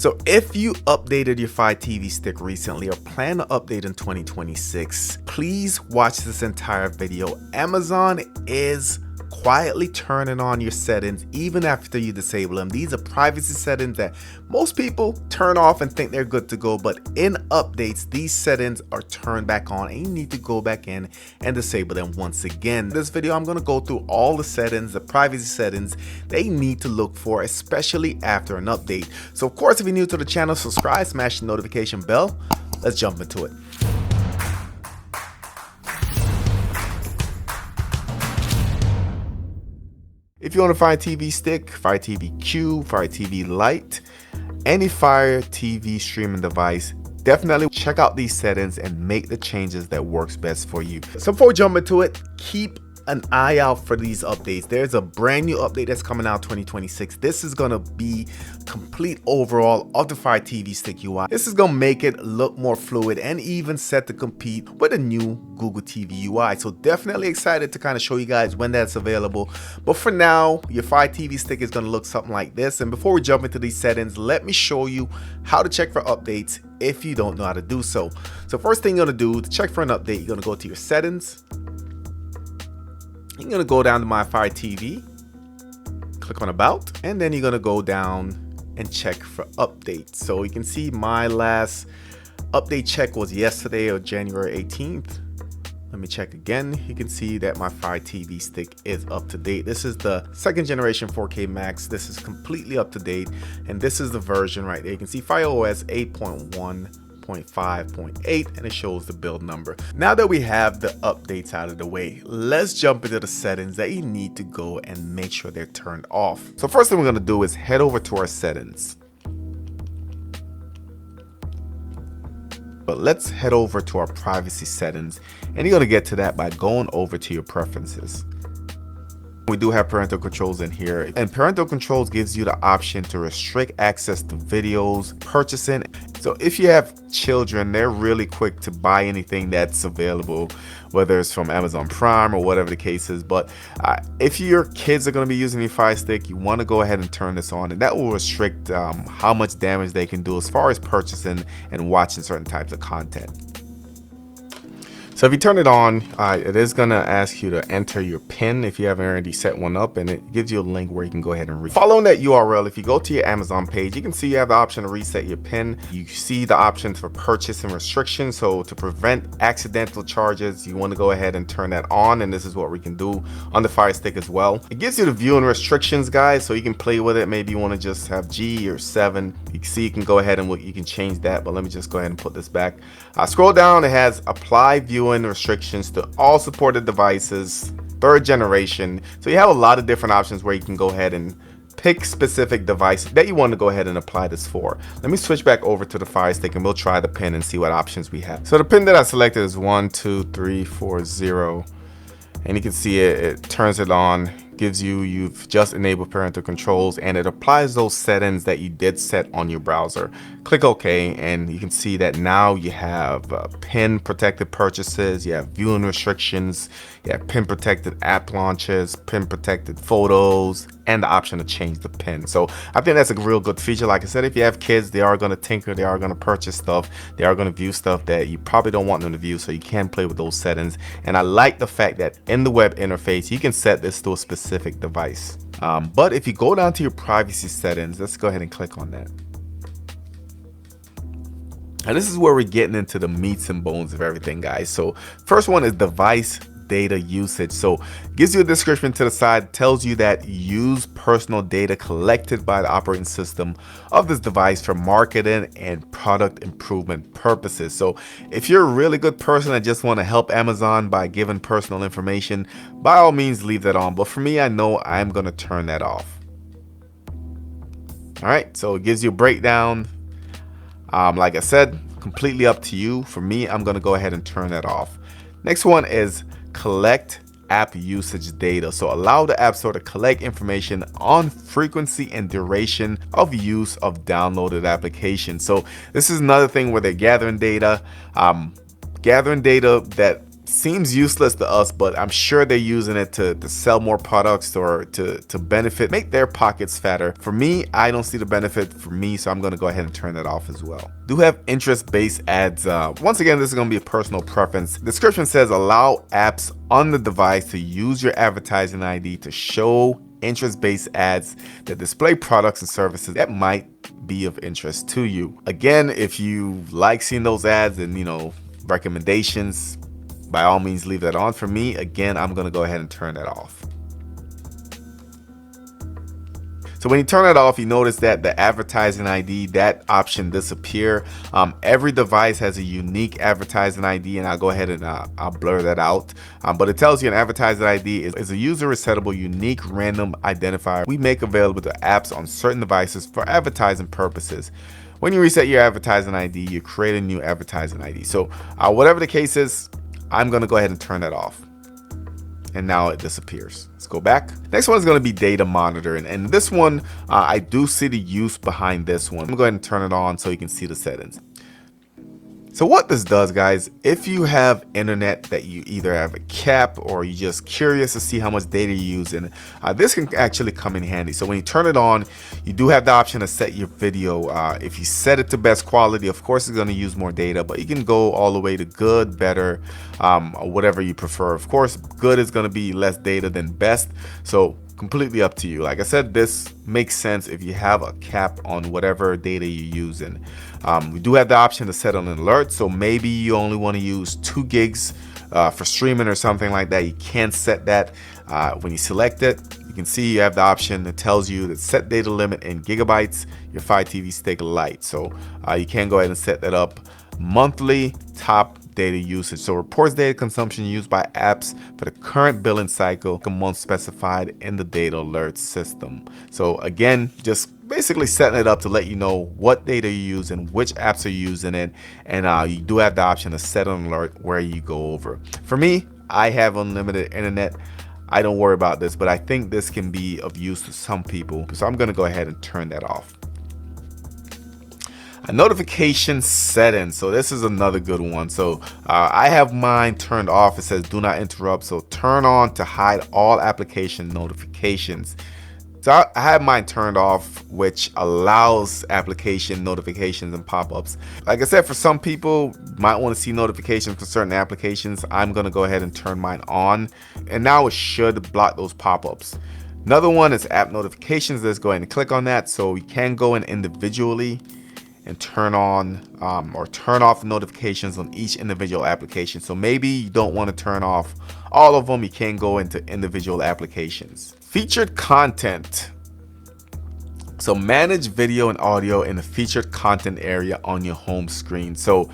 So if you updated your Fire TV stick recently or plan to update in 2026, please watch this entire video. Amazon is quietly turning on your settings even after you disable them. These are privacy settings that most people turn off and think they're good to go, but in updates these settings are turned back on and you need to go back in and disable them once again. In this video I'm going to go through all the settings, the privacy settings they need to look for, especially after an update. So of course, if you're new to the channel, subscribe, smash the notification bell. Let's jump into it. If you want a Fire TV stick, Fire TV Cube, Fire TV Lite, any Fire TV streaming device, definitely check out these settings and make the changes that works best for you. So before we jump into it, keep an eye out for these updates. There's a brand new update that's coming out 2026. This is gonna be complete overhaul of the Fire TV Stick UI. This is gonna make it look more fluid and even set to compete with a new Google TV UI. So definitely excited to kind of show you guys when that's available. But for now, your Fire TV Stick is gonna look something like this. And before we jump into these settings, let me show you how to check for updates if you don't know how to do so. So first thing you're gonna do to check for an update, you're gonna go to your settings. You're going to go down to My Fire TV, click on About, and then you're going to go down and check for updates. So you can see my last update check was yesterday or January 18th. Let me check again. You can see that my Fire TV stick is up to date. This is the second generation 4K Max. This is completely up to date. And this is the version right there. You can see Fire OS 8.1.5.8 and it shows the build number. Now that we have the updates out of the way, let's jump into the settings that you need to go and make sure they're turned off. So first thing we're going to do is head over to our settings. But let's head over to our privacy settings, and you're going to get to that by going over to your preferences. We do have parental controls in here, and parental controls gives you the option to restrict access to videos, purchasing. So if you have children, they're really quick to buy anything that's available, whether it's from Amazon Prime or whatever the case is. But if your kids are going to be using your Fire Stick, you want to go ahead and turn this on, and that will restrict how much damage they can do as far as purchasing and watching certain types of content. So if you turn it on, it is going to ask you to enter your PIN if you haven't already set one up, and it gives you a link where you can go ahead and read. Following that URL, if you go to your Amazon page, you can see you have the option to reset your PIN. You see the options for purchase and restrictions. So to prevent accidental charges, you want to go ahead and turn that on, and this is what we can do on the Fire Stick as well. It gives you the viewing restrictions, guys, so you can play with it. Maybe you want to just have G or 7. You can see you can go ahead and you can change that, but let me just go ahead and put this back. Scroll down, it has apply viewing restrictions to all supported devices, 3rd generation. So you have a lot of different options where you can go ahead and pick specific device that you want to go ahead and apply this for. Let me switch back over to the Fire Stick and we'll try the pin and see what options we have. So the pin that I selected is 12340, and you can see it turns it on, gives you've just enabled parental controls, and it applies those settings that you did set on your browser. Click OK, and you can see that now you have PIN protected purchases, you have viewing restrictions, you have PIN protected app launches, PIN protected photos, and the option to change the PIN. So I think that's a real good feature. Like I said, if you have kids, they are going to tinker, they are going to purchase stuff, they are going to view stuff that you probably don't want them to view, so you can play with those settings. And I like the fact that in the web interface you can set this to a specific device. But if you go down to your privacy settings, let's go ahead and click on that. And this is where we're getting into the meats and bones of everything, guys. So first one is device data usage. So gives you a description to the side, tells you that use personal data collected by the operating system of this device for marketing and product improvement purposes. So if you're a really good person that just want to help Amazon by giving personal information, by all means leave that on. But for me, I know I'm going to turn that off. All right, so it gives you a breakdown. Like I said, completely up to you. For me, I'm going to go ahead and turn that off. Next one is collect app usage data. So allow the App Store to collect information on frequency and duration of use of downloaded applications. So this is another thing where they're gathering data that seems useless to us, but I'm sure they're using it to sell more products or to benefit, make their pockets fatter. For me, I don't see the benefit for me, so I'm going to go ahead and turn that off as well. Do have interest-based ads. Once again, this is going to be a personal preference. The description says allow apps on the device to use your advertising ID to show interest-based ads that display products and services that might be of interest to you. Again, if you like seeing those ads and, you know, recommendations, by all means leave that on. For me, again, I'm going to go ahead and turn that off. So when you turn it off, you notice that the advertising ID, that option disappear. Every device has a unique advertising ID, and I'll go ahead and I'll blur that out. But it tells you an advertising ID is a user resettable unique random identifier we make available to apps on certain devices for advertising purposes. When you reset your advertising ID, you create a new advertising ID. So whatever the case is, I'm going to go ahead and turn that off. And now it disappears. Let's go back. Next one is going to be data monitoring, and this one I do see the use behind this one. I'm going to go ahead and turn it on so you can see the settings. So what this does, guys, if you have internet that you either have a cap or you're just curious to see how much data you're using, this can actually come in handy. So when you turn it on, you do have the option to set your video. If you set it to best quality, of course it's going to use more data, but you can go all the way to good, better, or whatever you prefer. Of course, good is going to be less data than best. So completely up to you. Like I said, this makes sense if you have a cap on whatever data you're using. We do have the option to set an alert, so maybe you only want to use 2 gigs for streaming or something like that. You can set that. When you select it, you can see you have the option that tells you that set data limit in gigabytes, your Fire TV Stick Lite. So you can go ahead and set that up. Monthly top data usage, so reports data consumption used by apps for the current billing cycle, a month specified in the data alert system. So again, just basically setting it up to let you know what data you're using, which apps are using it, and you do have the option to set an alert where you go over. For me, I have unlimited internet. I don't worry about this, but I think this can be of use to some people, so I'm going to go ahead and turn that off. A notification settings. So this is another good one. So I have mine turned off. It says do not interrupt. So turn on to hide all application notifications. So I have mine turned off, which allows application notifications and pop-ups. Like I said, for some people might want to see notifications for certain applications. I'm going to go ahead and turn mine on, and now it should block those pop-ups. Another one is app notifications. Let's go ahead and click on that. So we can go in individually and turn on or turn off notifications on each individual application. So maybe you don't want to turn off all of them. You can go into individual applications. Featured content. So manage video and audio in the featured content area on your home screen. So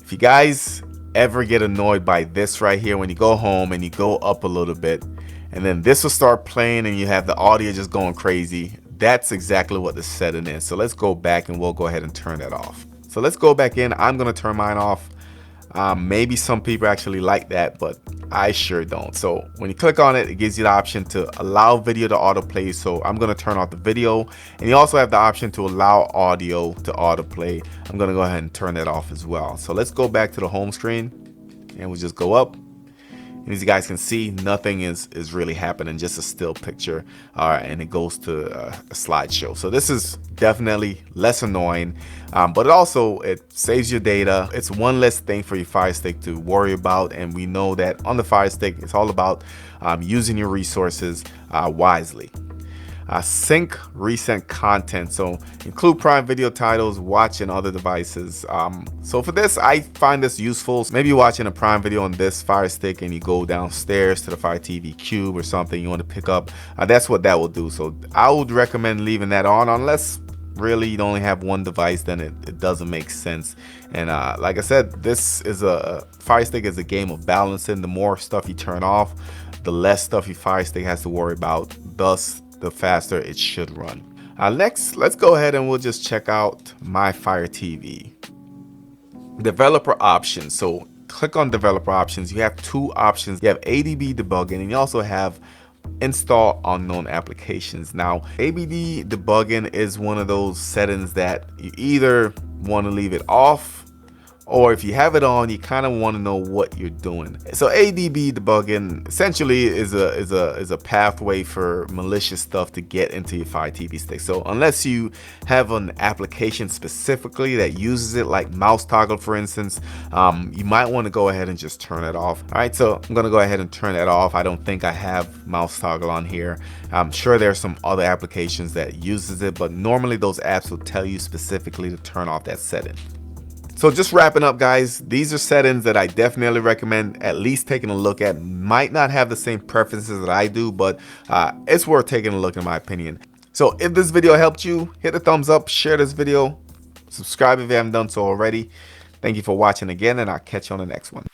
if you guys ever get annoyed by this right here, when you go home and you go up a little bit and then this will start playing and you have the audio just going crazy, that's exactly what the setting is. So let's go back and we'll go ahead and turn that off. So let's go back in. I'm going to turn mine off. Maybe some people actually like that, but I sure don't. So when you click on it, it gives you the option to allow video to autoplay. So I'm going to turn off the video, and you also have the option to allow audio to autoplay. I'm going to go ahead and turn that off as well. So let's go back to the home screen and we'll just go up. And as you guys can see, nothing is really happening, just a still picture, and it goes to a slideshow. So this is definitely less annoying, but it saves your data. It's one less thing for your Fire Stick to worry about, and we know that on the Fire Stick, it's all about using your resources wisely. Sync recent content, so include Prime Video titles, watch in other devices. So for this, I find this useful. So maybe you're watching a Prime Video on this Fire Stick and you go downstairs to the Fire TV Cube or something you want to pick up. That's what that will do. So I would recommend leaving that on, unless really you only have one device, then it doesn't make sense. And like I said, this is a Fire Stick is a game of balancing. The more stuff you turn off, the less stuff your Fire Stick has to worry about, thus the faster it should run. Next, let's go ahead and we'll just check out my Fire TV. Developer options. So click on developer options. You have 2 options. You have ADB debugging, and you also have install unknown applications. Now, ABD debugging is one of those settings that you either want to leave it off or if you have it on, you kind of want to know what you're doing. So ADB debugging essentially is a pathway for malicious stuff to get into your Fire TV stick. So unless you have an application specifically that uses it, like mouse toggle for instance, you might want to go ahead and just turn it off. All right, so I'm gonna go ahead and turn that off. I don't think I have mouse toggle on here. I'm sure there's some other applications that uses it, but normally those apps will tell you specifically to turn off that setting. So just wrapping up, guys, these are settings that I definitely recommend at least taking a look at. Might not have the same preferences that I do, but it's worth taking a look in my opinion. So if this video helped you, hit the thumbs up, share this video, subscribe if you haven't done so already. Thank you for watching again, and I'll catch you on the next one.